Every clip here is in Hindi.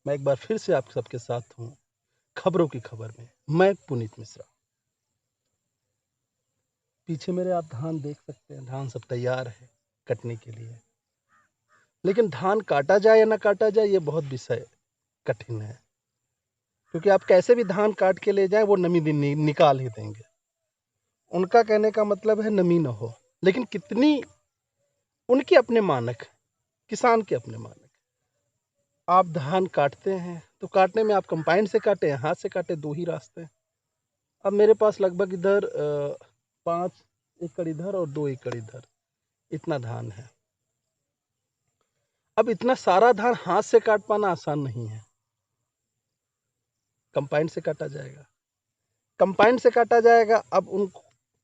मैं एक बार फिर से आप सबके साथ हूँ खबरों की खबर में। मैं पुनीत मिश्रा। पीछे मेरे आप धान देख सकते हैं, धान सब तैयार है कटने के लिए। लेकिन धान काटा जाए या ना काटा जाए, ये बहुत विषय कठिन है, क्योंकि आप कैसे भी धान काट के ले जाएं वो नमी निकाल ही देंगे। उनका कहने का मतलब है नमी ना हो, लेकिन कितनी उनके अपने मानक, किसान के अपने मानक। आप धान काटते हैं तो काटने में आप कंपाइन से काटे या हाथ से काटे, दो ही रास्ते हैं। अब मेरे पास लगभग इधर 5 एकड़ इधर और 2 एकड़ इधर, इतना धान है। अब इतना सारा धान हाथ से काट पाना आसान नहीं है। कंपाइन से काटा जाएगा, कंपाइन से काटा जाएगा। अब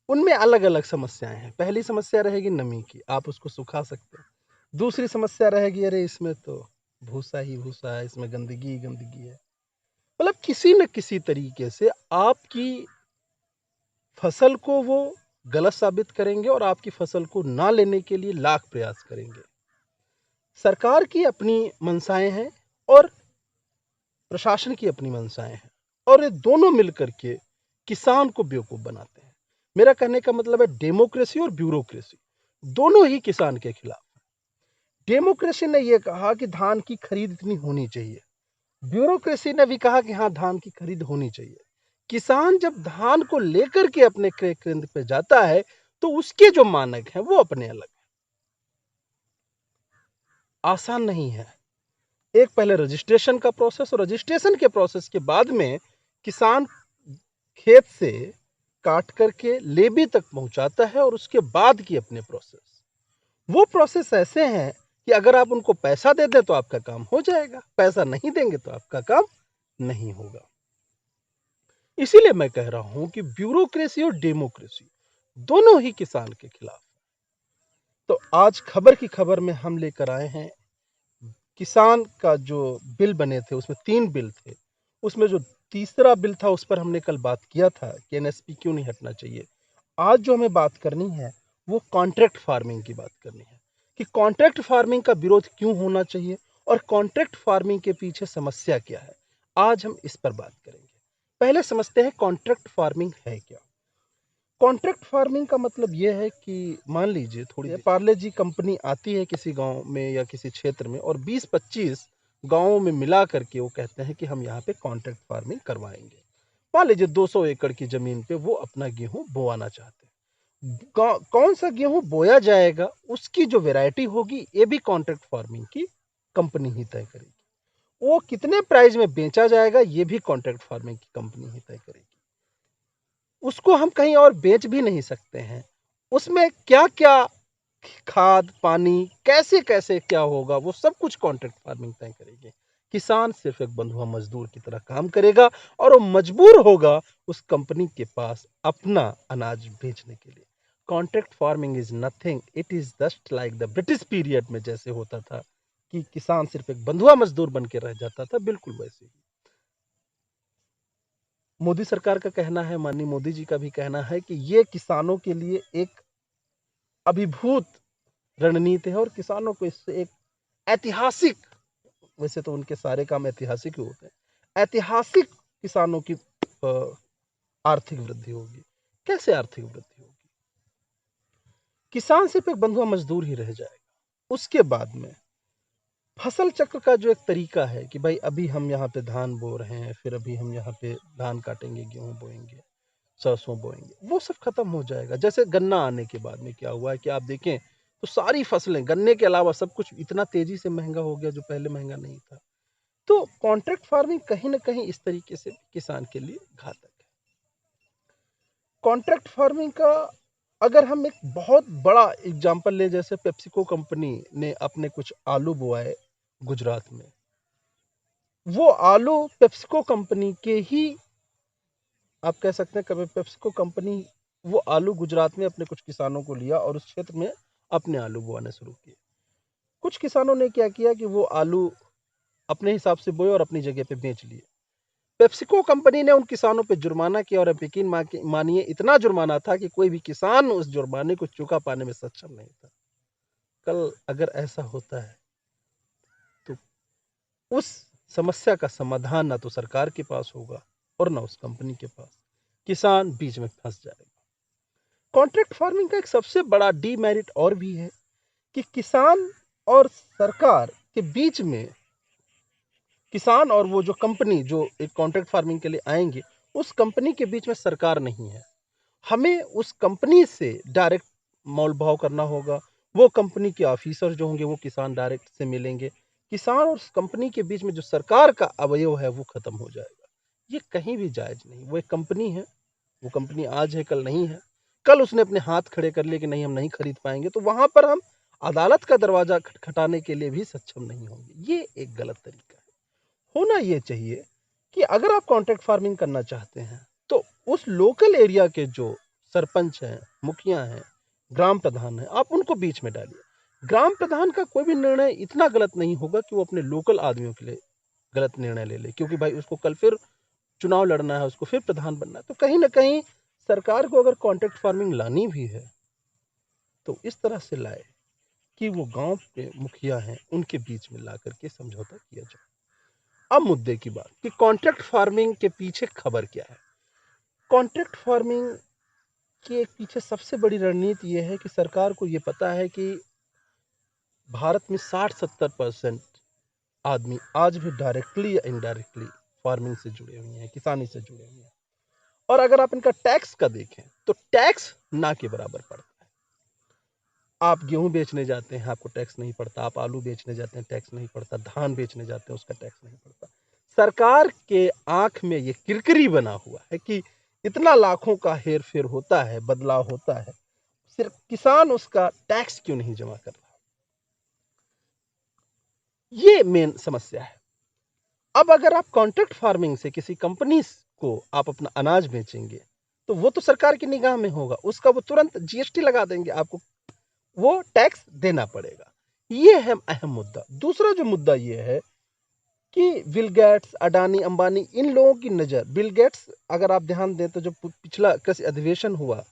उनमें अलग अलग समस्याएं हैं। पहली समस्या रहेगी नमी की, आप उसको सुखा सकते हैं। दूसरी समस्या रहेगी, अरे इसमें तो भूसा ही भूसा है, इसमें गंदगी ही गंदगी है। मतलब किसी न किसी तरीके से आपकी फसल को वो गलत साबित करेंगे और आपकी फसल को ना लेने के लिए लाख प्रयास करेंगे। सरकार की अपनी मंशाएं हैं और प्रशासन की अपनी मंशाएं हैं, और ये दोनों मिलकर के किसान को बेवकूफ बनाते हैं। मेरा कहने का मतलब है डेमोक्रेसी और ब्यूरोक्रेसी दोनों ही किसान के खिलाफ है। डेमोक्रेसी ने यह कहा कि धान की खरीद इतनी होनी चाहिए, ब्यूरोक्रेसी ने भी कहा कि हाँ धान की खरीद होनी चाहिए। किसान जब धान को लेकर के अपने क्रय केंद्र पे जाता है तो उसके जो मानक हैं वो अपने अलग हैं। आसान नहीं है। एक पहले रजिस्ट्रेशन का प्रोसेस, और रजिस्ट्रेशन के प्रोसेस के बाद में किसान खेत से काट करके लेबी तक पहुंचाता है, और उसके बाद की अपने प्रोसेस, वो प्रोसेस ऐसे हैं कि अगर आप उनको पैसा दे दें तो आपका काम हो जाएगा, पैसा नहीं देंगे तो आपका काम नहीं होगा। इसीलिए मैं कह रहा हूं कि ब्यूरोक्रेसी और डेमोक्रेसी दोनों ही किसान के खिलाफ। तो आज खबर की खबर में हम लेकर आए हैं किसान का जो बिल बने थे, उसमें 3 बिल थे। उसमें जो तीसरा बिल था उस पर हमने कल बात किया था कि एनएसपी क्यों नहीं हटना चाहिए। आज जो हमें बात करनी है वो कॉन्ट्रैक्ट फार्मिंग की बात करनी है कि कॉन्ट्रैक्ट फार्मिंग का विरोध क्यों होना चाहिए और कॉन्ट्रैक्ट फार्मिंग के पीछे समस्या क्या है। आज हम इस पर बात करेंगे। पहले समझते हैं कॉन्ट्रैक्ट फार्मिंग है क्या। कॉन्ट्रैक्ट फार्मिंग का मतलब यह है कि मान लीजिए थोड़ी पार्ले जी कंपनी आती है किसी गांव में या किसी क्षेत्र में, और 20-25 गांवों में मिला करके वो कहते हैं कि हम यहाँ पे कॉन्ट्रैक्ट फार्मिंग करवाएंगे। मान लीजिए 200 एकड़ की जमीन पे वो अपना गेहूं बोआना चाहते हैं। कौन सा गेहूं बोया जाएगा, उसकी जो वैरायटी होगी, ये भी कॉन्ट्रैक्ट फार्मिंग की कंपनी ही तय करेगी। वो कितने प्राइस में बेचा जाएगा, ये भी कॉन्ट्रैक्ट फार्मिंग की कंपनी ही तय करेगी। उसको हम कहीं और बेच भी नहीं सकते हैं। उसमें क्या क्या खाद पानी कैसे कैसे क्या होगा, वो सब कुछ कॉन्ट्रैक्ट फार्मिंग तय करेगी। किसान सिर्फ एक बंधुआ मजदूर की तरह काम करेगा और वो मजबूर होगा उस कंपनी के पास अपना अनाज बेचने के लिए। Contract farming is nothing, it is just like the British period में जैसे होता था कि किसान सिर्फ एक बंधुआ मजदूर बन के रह जाता था, बिल्कुल वैसे ही मोदी सरकार का कहना है, माननीय मोदी जी का भी कहना है कि ये किसानों के लिए एक अभिभूत रणनीति है और किसानों को इससे एक ऐतिहासिक, वैसे तो उनके सारे काम ऐतिहासिक ही होते हैं, ऐतिहासिक किसानों की आर्थिक वृद्धि होगी। कैसे आर्थिक वृद्धि होगी? किसान सिर्फ एक बंधुआ मजदूर ही रह जाएगा। उसके बाद में फसल चक्र का जो एक तरीका है कि भाई अभी हम यहाँ पे धान बो रहे हैं, फिर अभी हम यहाँ पे धान काटेंगे, गेहूं बोएंगे, सरसों बोएंगे, वो सब खत्म हो जाएगा। जैसे गन्ना आने के बाद में क्या हुआ है कि आप देखें तो सारी फसलें, गन्ने के अलावा सब कुछ इतना तेजी से महंगा हो गया जो पहले महंगा नहीं था। तो कॉन्ट्रैक्ट फार्मिंग कहीं ना कहीं इस तरीके से किसान के लिए घातक है। कॉन्ट्रैक्ट फार्मिंग का अगर हम एक बहुत बड़ा एग्जांपल लें, जैसे पेप्सिको कंपनी ने अपने कुछ आलू बोए गुजरात में, वो आलू पेप्सिको कंपनी के ही, आप कह सकते हैं कभी पेप्सिको कंपनी वो आलू गुजरात में अपने कुछ किसानों को लिया और उस क्षेत्र में अपने आलू बोआने शुरू किए। कुछ किसानों ने क्या किया कि वो आलू अपने हिसाब से बोए और अपनी जगह पे बेच लिए। पेप्सिको कंपनी ने उन किसानों पे जुर्माना किया, और यकीन मानिए इतना जुर्माना था कि कोई भी किसान उस जुर्माने को चुका पाने में सक्षम नहीं था। कल अगर ऐसा होता है तो उस समस्या का समाधान ना तो सरकार के पास होगा और ना उस कंपनी के पास। किसान बीच में फंस जाएगा। कॉन्ट्रैक्ट फार्मिंग का एक सबसे बड़ा डीमेरिट और भी है कि किसान और सरकार के बीच में, किसान और वो जो कंपनी जो एक कॉन्ट्रैक्ट फार्मिंग के लिए आएंगे, उस कंपनी के बीच में सरकार नहीं है। हमें उस कंपनी से डायरेक्ट मोल भाव करना होगा। वो कंपनी के ऑफिसर जो होंगे वो किसान डायरेक्ट से मिलेंगे। किसान और उस कंपनी के बीच में जो सरकार का अवयव है वो खत्म हो जाएगा। ये कहीं भी जायज नहीं। वो एक कंपनी है, वो कंपनी आज है कल नहीं है। कल उसने अपने हाथ खड़े कर लिए कि नहीं हम नहीं खरीद पाएंगे, तो वहां पर हम अदालत का दरवाजा खटखटाने के लिए भी सक्षम नहीं होंगे। ये एक गलत तरीका है। होना ये चाहिए कि अगर आप कॉन्ट्रैक्ट फार्मिंग करना चाहते हैं तो उस लोकल एरिया के जो सरपंच हैं, मुखिया हैं, ग्राम प्रधान हैं, आप उनको बीच में डालिए। ग्राम प्रधान का कोई भी निर्णय इतना गलत नहीं होगा कि वो अपने लोकल आदमियों के लिए गलत निर्णय ले ले, क्योंकि भाई उसको कल फिर चुनाव लड़ना है, उसको फिर प्रधान बनना है। तो कहीं ना कहीं सरकार को अगर कॉन्ट्रैक्ट फार्मिंग लानी भी है तो इस तरह से लाए कि वो गांव के मुखिया हैं उनके बीच में ला करके समझौता किया जाए। अब मुद्दे की बात कि कॉन्ट्रैक्ट फार्मिंग के पीछे खबर क्या है। कॉन्ट्रैक्ट फार्मिंग के एक पीछे सबसे बड़ी रणनीति ये है कि सरकार को ये पता है कि भारत में 60-70% आदमी आज भी डायरेक्टली या इनडायरेक्टली फार्मिंग से जुड़े हुए हैं, किसानी से जुड़े हुए हैं। और अगर आप इनका टैक्स का देखें तो टैक्स ना के बराबर पड़ता है। आप गेहूं बेचने जाते हैं आपको टैक्स नहीं पड़ता, आप आलू बेचने जाते हैं टैक्स नहीं पड़ता, धान बेचने जाते हैं उसका टैक्स नहीं पड़ता। सरकार के आंख में ये किरकिरी बना हुआ है कि इतना लाखों का हेर फेर होता है, बदलाव होता है, सिर्फ किसान उसका टैक्स क्यों नहीं जमा कर रहा। ये मेन समस्या है। अब अगर आप कॉन्ट्रैक्ट फार्मिंग से किसी कंपनी को आप अपना अनाज बेचेंगे तो वो तो सरकार की निगाह में होगा, उसका वो तुरंत जीएसटी लगा देंगे, आपको वो टैक्स देना पड़ेगा। ये है अहम मुद्दा। दूसरा जो मुद्दा ये है कि बिल गेट्स, अडानी, अंबानी, इन लोगों की नज़र, बिल गेट्स अगर आप ध्यान दें तो जो पिछला कृषि अधिवेशन हुआ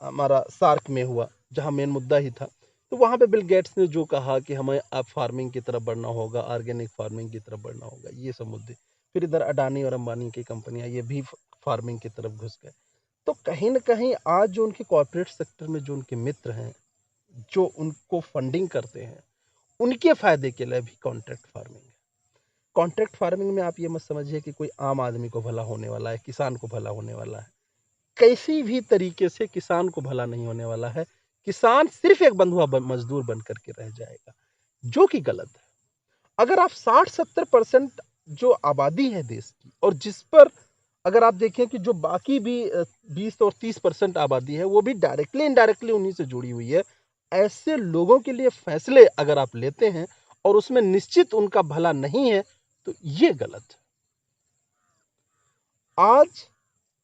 हमारा सार्क में हुआ जहां मेन मुद्दा ही था, तो वहां पे बिल गेट्स ने जो कहा कि हमें अब फार्मिंग की तरफ बढ़ना होगा, ऑर्गेनिक फार्मिंग की तरफ बढ़ना होगा, ये सब मुद्दे। फिर इधर अडानी और अंबानी की कंपनियां ये भी फार्मिंग की तरफ घुस गए। तो कहीं ना कहीं आज जो उनके कॉर्पोरेट सेक्टर में जो उनके मित्र हैं, जो उनको फंडिंग करते हैं, उनके फायदे के लिए भी कॉन्ट्रैक्ट फार्मिंग है। कॉन्ट्रैक्ट फार्मिंग में आप ये मत समझिए कि कोई आम आदमी को भला होने वाला है, किसान को भला होने वाला है। किसी भी तरीके से किसान को भला नहीं होने वाला है। किसान सिर्फ एक बंधुआ मजदूर बन करके रह जाएगा, जो कि गलत है। अगर आप 60-70% जो आबादी है देश की, और जिस पर अगर आप देखें कि जो बाकी भी 20 और 30% आबादी है वो भी डायरेक्टली इनडायरेक्टली उन्हीं से जुड़ी हुई है, ऐसे लोगों के लिए फैसले अगर आप लेते हैं और उसमें निश्चित उनका भला नहीं है तो ये गलत है। आज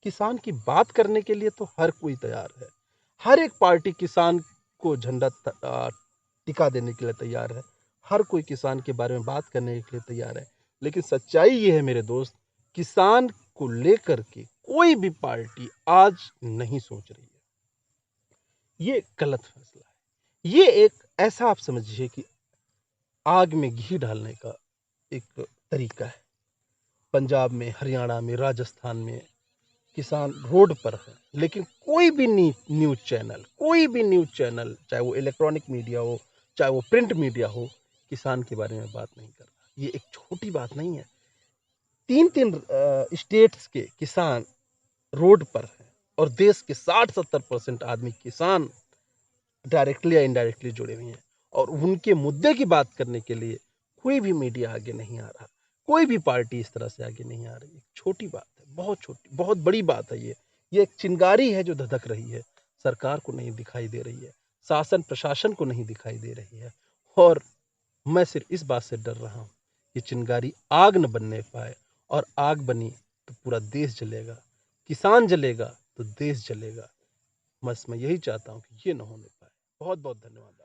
किसान की बात करने के लिए तो हर कोई तैयार है। हर एक पार्टी किसान को झंडा टिका देने के लिए तैयार है। हर कोई किसान के बारे में बात करने के लिए तैयार है। लेकिन सच्चाई ये है मेरे दोस्त, किसान को लेकर के कोई भी पार्टी आज नहीं सोच रही है। ये गलत फैसला है। ये एक ऐसा आप समझिए कि आग में घी डालने का एक तरीका है। पंजाब में, हरियाणा में, राजस्थान में किसान रोड पर है, लेकिन कोई भी न्यूज़ चैनल, चाहे वो इलेक्ट्रॉनिक मीडिया हो, चाहे वो प्रिंट मीडिया हो, किसान के बारे में बात नहीं कर रहा। ये एक छोटी बात नहीं है। 3-3 स्टेट्स के किसान रोड पर हैं और देश के 60-70% आदमी किसान डायरेक्टली या इनडायरेक्टली जुड़े हुए हैं, और उनके मुद्दे की बात करने के लिए कोई भी मीडिया आगे नहीं आ रहा, कोई भी पार्टी इस तरह से आगे नहीं आ रही। छोटी बात है, बहुत छोटी, बहुत बड़ी बात है। ये एक चिंगारी है जो धधक रही है, सरकार को नहीं दिखाई दे रही है, शासन प्रशासन को नहीं दिखाई दे रही है। और मैं सिर्फ इस बात से डर रहा हूँ कि चिंगारी आग न बनने पाए, और आग बनी तो पूरा देश जलेगा, किसान जलेगा तो देश जलेगा। बस मैं यही चाहता हूँ कि ये न होने पाए। बहुत बहुत धन्यवाद।